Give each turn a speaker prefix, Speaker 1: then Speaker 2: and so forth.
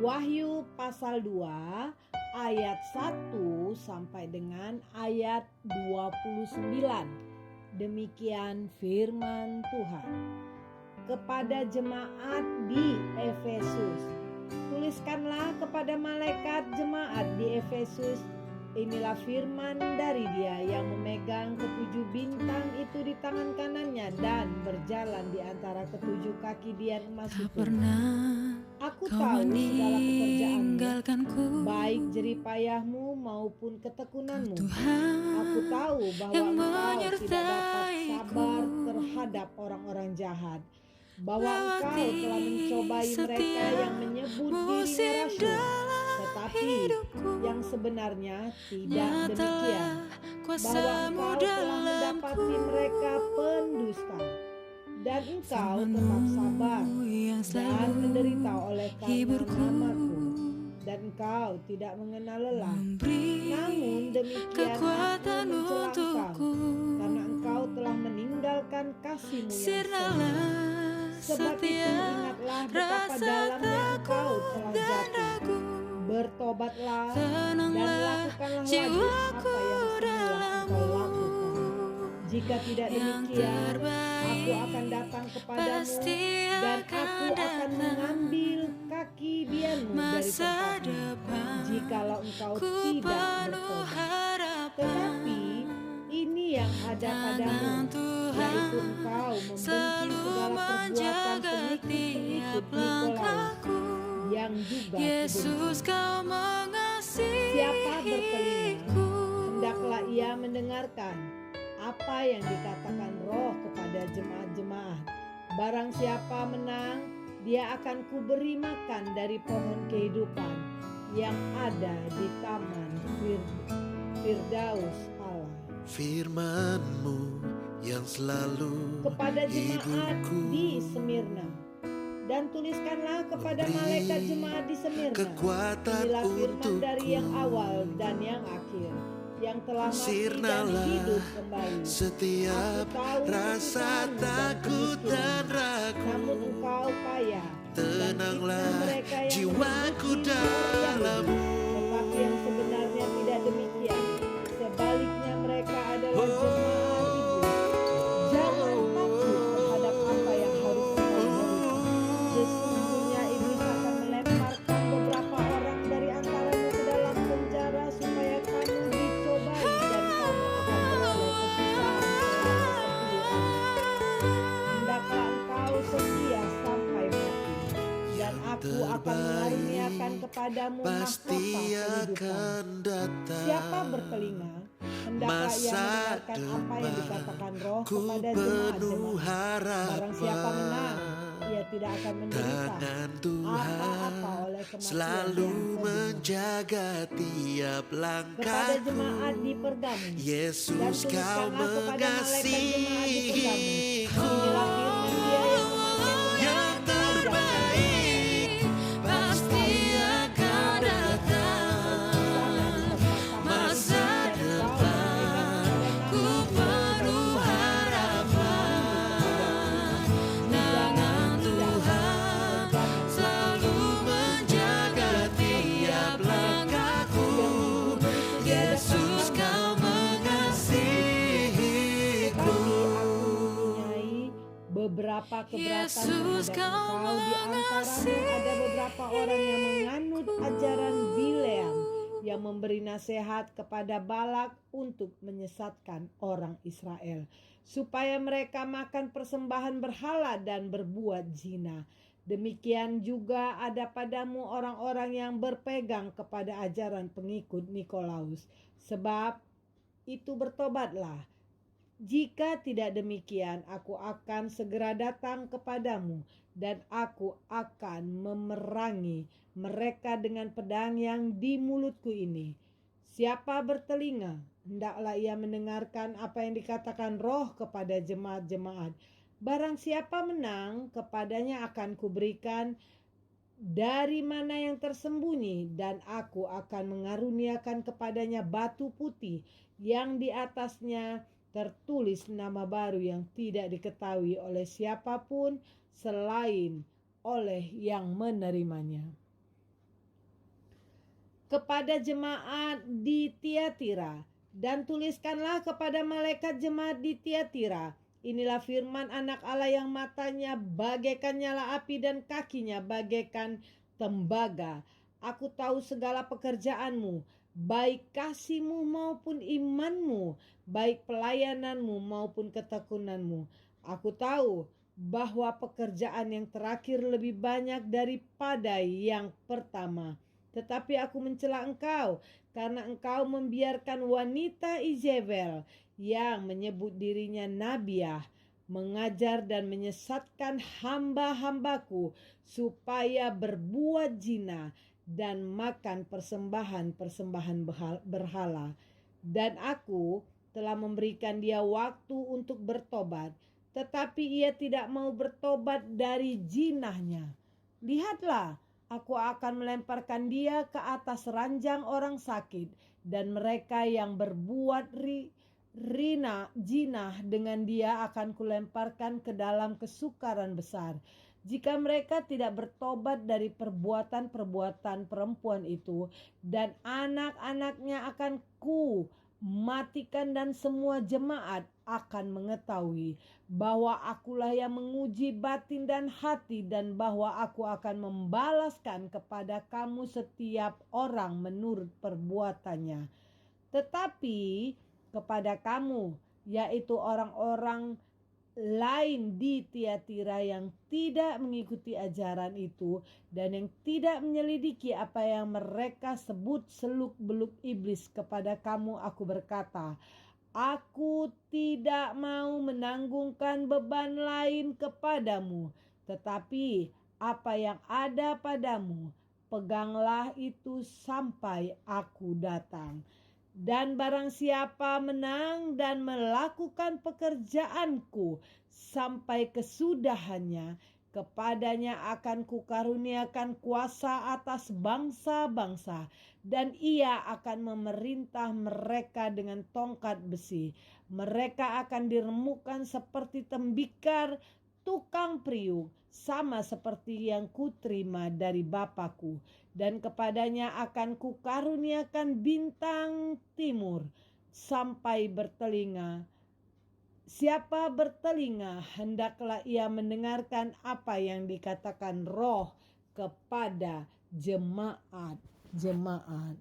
Speaker 1: Wahyu pasal 2 ayat 1 sampai dengan ayat 29. Demikian firman Tuhan. Kepada jemaat di Efesus, tuliskanlah kepada malaikat jemaat di Efesus, inilah firman dari Dia yang memegang ketujuh bintang itu di tangan kanannya dan berjalan di antara ketujuh kaki dian emas itu. Aku tahu segala pekerjaanmu, baik jeripayahmu maupun ketekunanmu. Aku tahu bahwa engkau tidak dapat sabar terhadap orang-orang jahat, bahwa engkau telah mencobai mereka yang menyebut dirinya rasul, tetapi yang sebenarnya tidak demikian, bahwa engkau telah mendapati mereka pendusta, dan engkau tetap sabar dan menderita oleh karena namaku, dan engkau tidak mengenal lelah. Namun demikian aku mencela engkau, karena engkau telah meninggalkan kasihmu yang sempurna. Sebab itu ingatlah betapa dalamnya engkau telah jatuh. Bertobatlah dan lakukanlah lagi apa yang semula engkau lakukan. Jika tidak demikian, aku akan datang kepadamu dan aku akan mengambil kaki dianmu dari tempatmu, jikalau engkau tidak bertobat. Tetapi ini yang ada padamu, yaitu engkau membenci segala perbuatan pengikut-pengikut Nikolaus, yang juga
Speaker 2: Yesus, kau mengasihiku.
Speaker 1: Siapa bertelinga, hendaklah ia mendengarkan apa yang dikatakan Roh kepada jemaat-jemaat. Barang siapa menang, dia akan kuberi makan dari pohon kehidupan yang ada di taman Firdaus Allah.
Speaker 3: Firman-Mu yang selalu
Speaker 1: Kepada jemaat
Speaker 3: hidupku,
Speaker 1: di Semirna, dan tuliskanlah kepada malaikat jemaat di Semirna,
Speaker 3: kekuatan
Speaker 1: inilah firman
Speaker 3: untukku.
Speaker 1: dari yang awal dan yang akhir, yang telah mati dan
Speaker 3: Sirnalah
Speaker 1: hidup kembali.
Speaker 3: setiap
Speaker 1: Aku tahu
Speaker 3: rasa
Speaker 1: kesusahanmu
Speaker 3: takut dan
Speaker 1: kemiskinan,
Speaker 3: ragu.
Speaker 1: namun engkau kaya.
Speaker 3: Tenanglah
Speaker 1: mereka yang
Speaker 3: jiwaku
Speaker 1: menyebut diri orang
Speaker 3: dalammu.
Speaker 1: Yahudi, tetapi yang sebenarnya tidak demikian. Sebaliknya mereka adalah jemaah iblis. Jangan takut terhadap apa yang harus engkau derita. Sesungguhnya iblis akan melemparkan beberapa orang dari antaramu ke dalam penjara supaya kamu dicobai dan kamu akan beroleh kesusahan selama 10 hari. Hendaklah engkau setia sampai mati, dan aku akan mengaruniakan kepadamu mahkota
Speaker 3: Pasti
Speaker 1: kehidupan.
Speaker 3: akan datang
Speaker 1: Siapa bertelinga, hendaklah ia mendengarkan apa yang dikatakan Roh
Speaker 3: ku
Speaker 1: kepada
Speaker 3: penuh
Speaker 1: jemaat-jemaat. Barang siapa menang,
Speaker 3: harapan.
Speaker 1: ia tidak akan menderita
Speaker 3: Tangan
Speaker 1: apa-apa
Speaker 3: Tuhan
Speaker 1: oleh kematian
Speaker 3: selalu
Speaker 1: yang kedua.
Speaker 3: menjaga tiap
Speaker 1: Kepada
Speaker 3: langkahku.
Speaker 1: jemaat di Pergamus, dan
Speaker 3: Yesus, kau
Speaker 1: tuliskanlah kepada malaikat jemaat di Pergamus,
Speaker 3: mengasihiku.
Speaker 1: inilah firman Dia yang
Speaker 3: Yang terbaik pasti akan datang. Masa depan ku penuh harapan. Tangan Tuhan selalu menjaga tiap langkahku. Yesus, kau mengasihiku.
Speaker 1: mempunyai beberapa keberatan
Speaker 2: Yesus,
Speaker 1: terhadap
Speaker 2: kau
Speaker 1: engkau. Di antaramu ada beberapa orang yang menganut ajaran Bileam, yang memberi nasihat kepada Balak untuk menyesatkan orang Israel, supaya mereka makan persembahan berhala dan berbuat zina. Demikian juga ada padamu orang-orang yang berpegang kepada ajaran pengikut Nikolaus. Sebab itu bertobatlah. Jika tidak demikian, aku akan segera datang kepadamu, dan aku akan memerangi mereka dengan pedang yang di mulutku ini. Siapa bertelinga, hendaklah ia mendengarkan apa yang dikatakan Roh kepada jemaat-jemaat. Barang siapa menang, kepadanya akan kuberikan dari mana yang tersembunyi, dan aku akan mengaruniakan kepadanya batu putih yang di atasnya tertulis nama baru yang tidak diketahui oleh siapapun selain oleh yang menerimanya. kepada jemaat di Tiatira, dan tuliskanlah kepada malaikat jemaat di Tiatira, inilah firman Anak Allah yang matanya bagaikan nyala api dan kakinya bagaikan tembaga. Aku tahu segala pekerjaanmu, baik kasihmu maupun imanmu, baik pelayananmu maupun ketekunanmu. Aku tahu bahwa pekerjaan yang terakhir lebih banyak daripada yang pertama. Tetapi aku mencela engkau, karena engkau membiarkan wanita Izebel yang menyebut dirinya nabiah, mengajar dan menyesatkan hamba-hambaku supaya berbuat zina dan makan persembahan-persembahan berhala. Dan aku telah memberikan dia waktu untuk bertobat, tetapi ia tidak mau bertobat dari zinahnya. Lihatlah, aku akan melemparkan dia ke atas ranjang orang sakit, dan mereka yang berbuat zina dengan dia akan kulemparkan ke dalam kesukaran besar. Jika mereka tidak bertobat dari perbuatan-perbuatan perempuan itu, dan anak-anaknya akan ku matikan, dan semua jemaat akan mengetahui bahwa akulah yang menguji batin dan hati, dan bahwa aku akan membalaskan kepada kamu setiap orang menurut perbuatannya. Tetapi kepada kamu, yaitu orang-orang lain di Tiatira yang tidak mengikuti ajaran itu dan yang tidak menyelidiki apa yang mereka sebut seluk-beluk iblis, kepada kamu aku berkata, aku tidak mau menanggungkan beban lain kepadamu, tetapi apa yang ada padamu, peganglah itu sampai aku datang. Dan barang siapa menang dan melakukan pekerjaanku sampai kesudahannya, kepadanya akan kukaruniakan kuasa atas bangsa-bangsa, dan ia akan memerintah mereka dengan tongkat besi. Mereka akan diremukkan seperti tembikar tukang periuk, sama seperti yang kuterima dari Bapakku. Dan kepadanya akan kukaruniakan bintang timur sampai bertelinga. Siapa bertelinga, hendaklah ia mendengarkan apa yang dikatakan Roh kepada jemaat-jemaat.